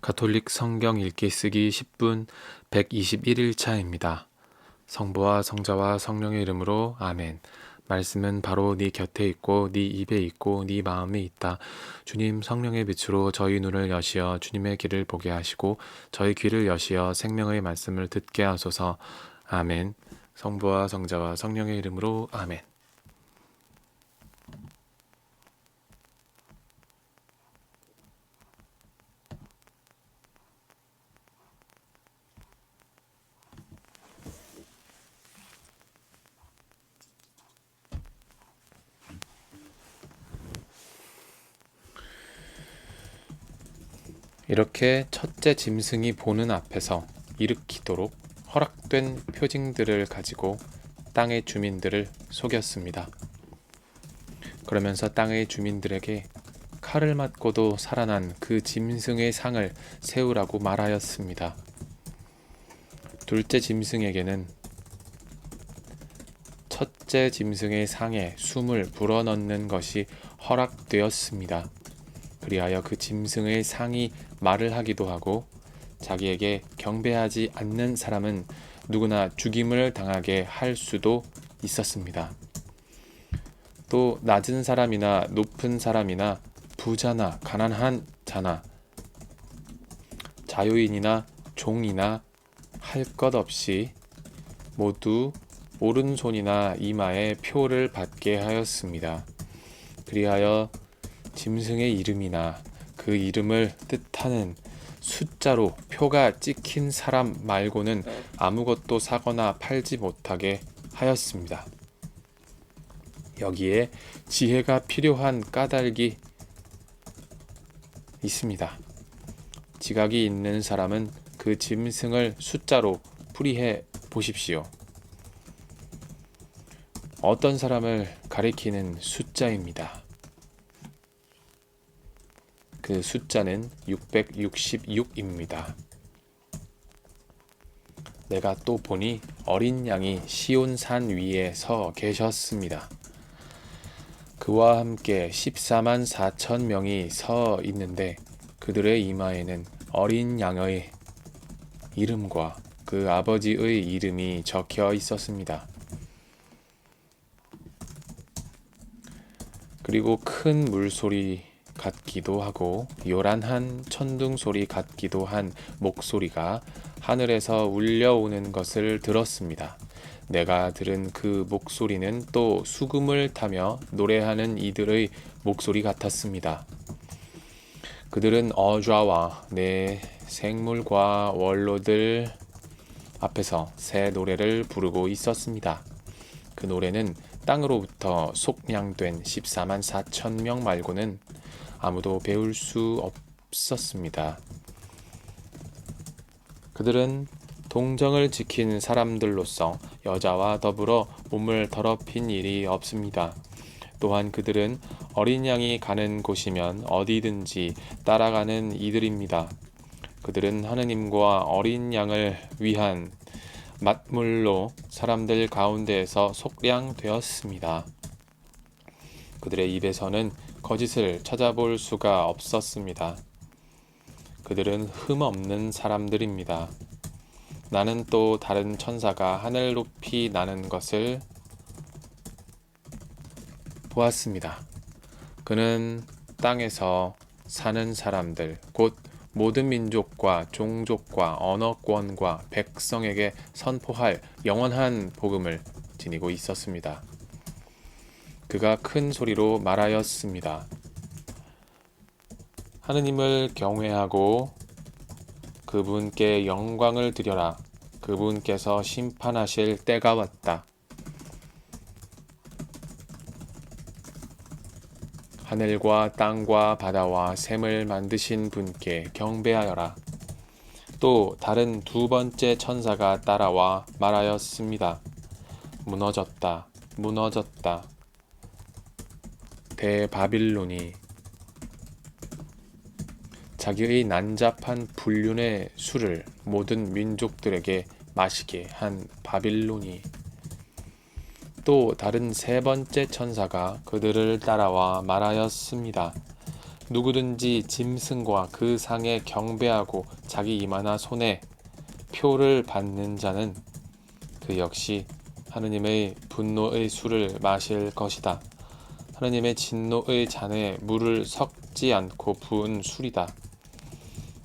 가톨릭 성경 읽기 쓰기 10분 121일차입니다. 성부와 성자와 성령의 이름으로 아멘. 말씀은 바로 네 곁에 있고 네 입에 있고 네 마음에 있다. 주님 성령의 빛으로 저희 눈을 여시어 주님의 길을 보게 하시고 저희 귀를 여시어 생명의 말씀을 듣게 하소서. 아멘. 성부와 성자와 성령의 이름으로 아멘. 이렇게 첫째 짐승이 보는 앞에서 일으키도록 허락된 표징들을 가지고 땅의 주민들을 속였습니다. 그러면서 땅의 주민들에게 칼을 맞고도 살아난 그 짐승의 상을 세우라고 말하였습니다. 둘째 짐승에게는 첫째 짐승의 상에 숨을 불어넣는 것이 허락되었습니다. 그리하여 그 짐승의 상이 말을 하기도 하고 자기에게 경배하지 않는 사람은 누구나 죽임을 당하게 할 수도 있었습니다. 또 낮은 사람이나 높은 사람이나 부자나 가난한 자나 자유인이나 종이나 할 것 없이 모두 오른손이나 이마에 표를 받게 하였습니다. 그리하여 짐승의 이름이나 그 이름을 뜻하는 숫자로 표가 찍힌 사람 말고는 아무것도 사거나 팔지 못하게 하였습니다. 여기에 지혜가 필요한 까닭이 있습니다. 지각이 있는 사람은 그 짐승을 숫자로 풀이해 보십시오. 어떤 사람을 가리키는 숫자입니다. 그 숫자는 666입니다. 내가 또 보니 어린 양이 시온산 위에 서 계셨습니다. 그와 함께 14만 4천 명이 서 있는데 그들의 이마에는 어린 양의 이름과 그 아버지의 이름이 적혀 있었습니다. 그리고 큰 물소리 같기도 하고 요란한 천둥 소리 같기도 한 목소리가 하늘에서 울려오는 것을 들었습니다. 내가 들은 그 목소리는 또 수금을 타며 노래하는 이들의 목소리 같았습니다. 그들은 어좌와 내 생물과 원로들 앞에서 새 노래를 부르고 있었습니다. 그 노래는 땅으로부터 속량된 14만 4천 명 말고는 아무도 배울 수 없었습니다. 그들은 동정을 지킨 사람들로서 여자와 더불어 몸을 더럽힌 일이 없습니다. 또한 그들은 어린 양이 가는 곳이면 어디든지 따라가는 이들입니다. 그들은 하느님과 어린 양을 위한 맞물로 사람들 가운데에서 속량되었습니다. 그들의 입에서는 거짓을 찾아볼 수가 없었습니다. 그들은 흠없는 사람들입니다. 나는 또 다른 천사가 하늘 높이 나는 것을 보았습니다. 그는 땅에서 사는 사람들, 곧 모든 민족과 종족과 언어권과 백성에게 선포할 영원한 복음을 지니고 있었습니다. 그가 큰 소리로 말하였습니다. 하느님을 경외하고 그분께 영광을 드려라. 그분께서 심판하실 때가 왔다. 하늘과 땅과 바다와 샘을 만드신 분께 경배하여라. 또 다른 두 번째 천사가 따라와 말하였습니다. 무너졌다. 무너졌다. 대바빌론이 자기의 난잡한 불륜의 술을 모든 민족들에게 마시게 한 바빌론이. 또 다른 세 번째 천사가 그들을 따라와 말하였습니다. 누구든지 짐승과 그 상에 경배하고 자기 이마나 손에 표를 받는 자는 그 역시 하느님의 분노의 술을 마실 것이다. 하느님의 진노의 잔에 물을 섞지 않고 부은 술이다.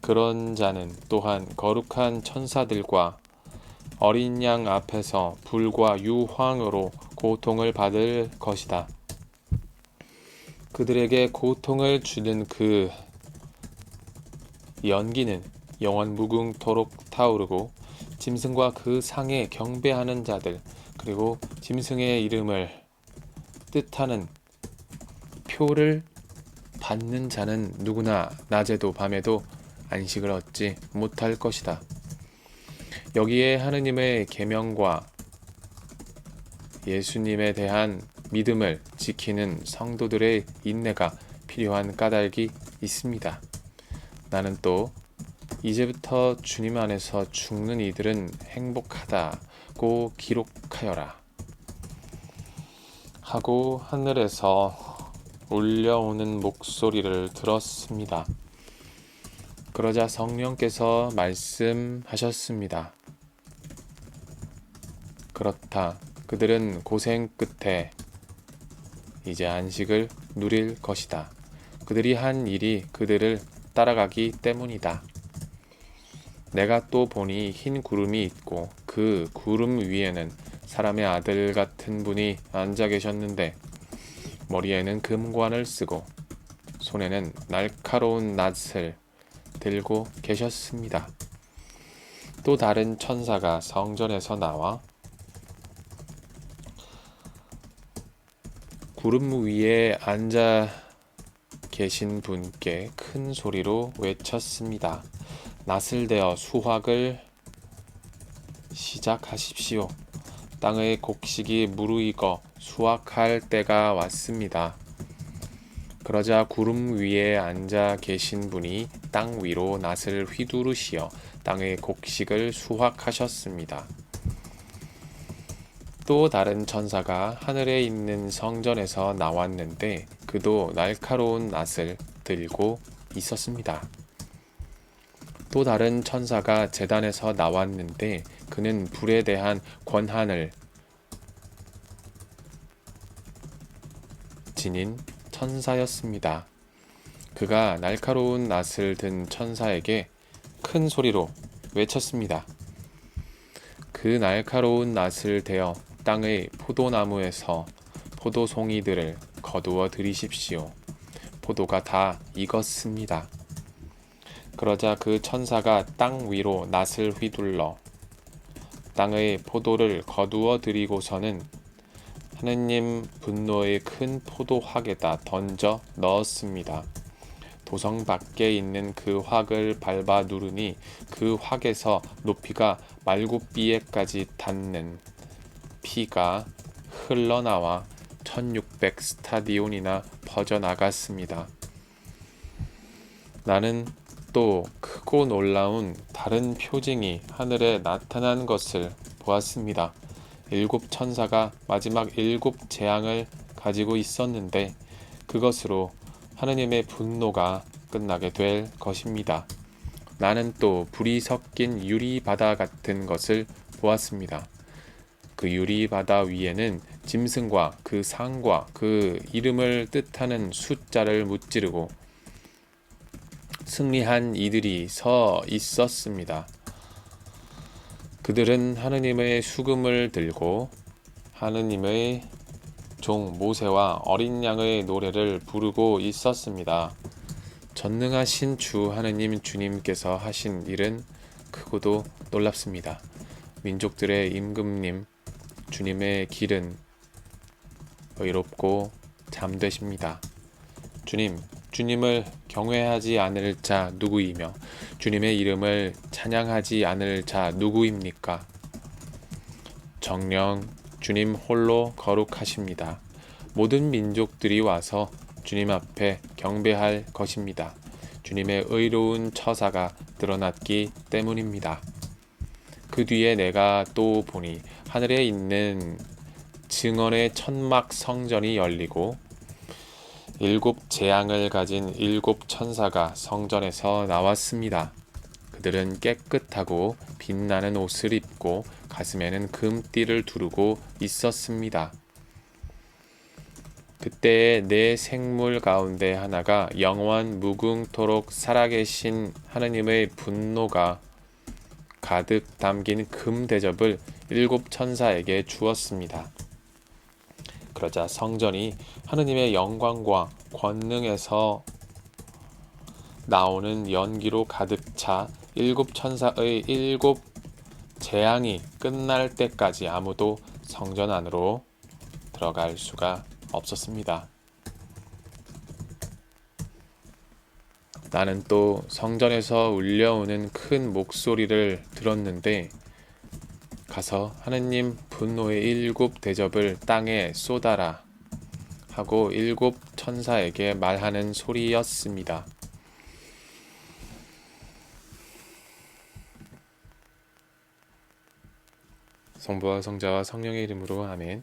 그런 자는 또한 거룩한 천사들과 어린 양 앞에서 불과 유황으로 고통을 받을 것이다. 그들에게 고통을 주는 그 연기는 영원 무궁토록 타오르고 짐승과 그 상에 경배하는 자들 그리고 짐승의 이름을 뜻하는 표를 받는 자는 누구나 낮에도 밤에도 안식을 얻지 못할 것이다. 여기에 하느님의 계명과 예수님에 대한 믿음을 지키는 성도들의 인내가 필요한 까닭이 있습니다. 나는 또 이제부터 주님 안에서 죽는 이들은 행복하다고 기록하여라 하고 하늘에서 울려오는 목소리를 들었습니다. 그러자 성령께서 말씀하셨습니다. 그렇다. 그들은 고생 끝에 이제 안식을 누릴 것이다. 그들이 한 일이 그들을 따라가기 때문이다. 내가 또 보니 흰 구름이 있고 그 구름 위에는 사람의 아들 같은 분이 앉아 계셨는데 머리에는 금관을 쓰고 손에는 날카로운 낫을 들고 계셨습니다. 또 다른 천사가 성전에서 나와 구름 위에 앉아 계신 분께 큰 소리로 외쳤습니다. 낫을 대어 수확을 시작하십시오. 땅의 곡식이 무르익어 수확할 때가 왔습니다. 그러자 구름 위에 앉아 계신 분이 땅 위로 낫을 휘두르시어 땅의 곡식을 수확하셨습니다. 또 다른 천사가 하늘에 있는 성전에서 나왔는데 그도 날카로운 낫을 들고 있었습니다. 또 다른 천사가 제단에서 나왔는데 그는 불에 대한 권한을 지닌 천사였습니다. 그가 날카로운 낫을 든 천사에게 큰 소리로 외쳤습니다. 그 날카로운 낫을 대어 땅의 포도나무에서 포도송이들을 거두어 들이십시오. 포도가 다 익었습니다. 그러자 그 천사가 땅 위로 낫을 휘둘러 땅의 포도를 거두어 들이고서는 하느님 분노의 큰 포도확에다 던져 넣었습니다. 도성 밖에 있는 그 확을 밟아 누르니 그 확에서 높이가 말굽비에까지 닿는 피가 흘러나와 1600 스타디온이나 퍼져나갔습니다. 나는 또 크고 놀라운 다른 표징이 하늘에 나타난 것을 보았습니다. 7 천사가 마지막 7 재앙을 가지고 있었는데 그것으로 하느님의 분노가 끝나게 될 것입니다. 나는 또 불이 섞인 유리바다 같은 것을 보았습니다. 그 유리바다 위에는 짐승과 그 상과 그 이름을 뜻하는 숫자를 무찌르고 승리한 이들이 서 있었습니다. 그들은 하느님의 수금을 들고 하느님의 종 모세와 어린 양의 노래를 부르고 있었습니다. 전능하신 주 하느님 주님께서 하신 일은 크고도 놀랍습니다. 민족들의 임금님 주님의 길은 의롭고 잠되십니다. 주님을 경외하지 않을 자 누구이며 주님의 이름을 찬양하지 않을 자 누구입니까? 정녕 주님 홀로 거룩하십니다. 모든 민족들이 와서 주님 앞에 경배할 것입니다. 주님의 의로운 처사가 드러났기 때문입니다. 그 뒤에 내가 또 보니 하늘에 있는 증언의 천막 성전이 열리고 일곱 재앙을 가진 일곱 천사가 성전에서 나왔습니다. 그들은 깨끗하고 빛나는 옷을 입고 가슴에는 금띠를 두르고 있었습니다. 그때에 네 생물 가운데 하나가 영원 무궁토록 살아계신 하느님의 분노가 가득 담긴 금 대접을 일곱 천사에게 주었습니다. 그러자 성전이 하느님의 영광과 권능에서 나오는 연기로 가득 차 일곱 천사의 일곱 재앙이 끝날 때까지 아무도 성전 안으로 들어갈 수가 없었습니다. 나는 또 성전에서 울려오는 큰 목소리를 들었는데 가서 하느님 분노의 일곱 대접을 땅에 쏟아라 하고 일곱 천사에게 말하는 소리였습니다. 성부와 성자와 성령의 이름으로 아멘.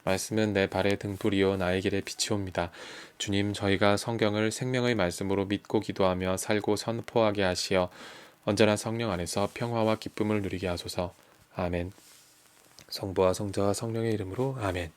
말씀은 내 발의 등불이요 나의 길에 빛이옵니다. 주님, 저희가 성경을 생명의 말씀으로 믿고 기도하며 살고 선포하게 하시어 언제나 성령 안에서 평화와 기쁨을 누리게 하소서. 아멘. 성부와 성자와 성령의 이름으로 아멘.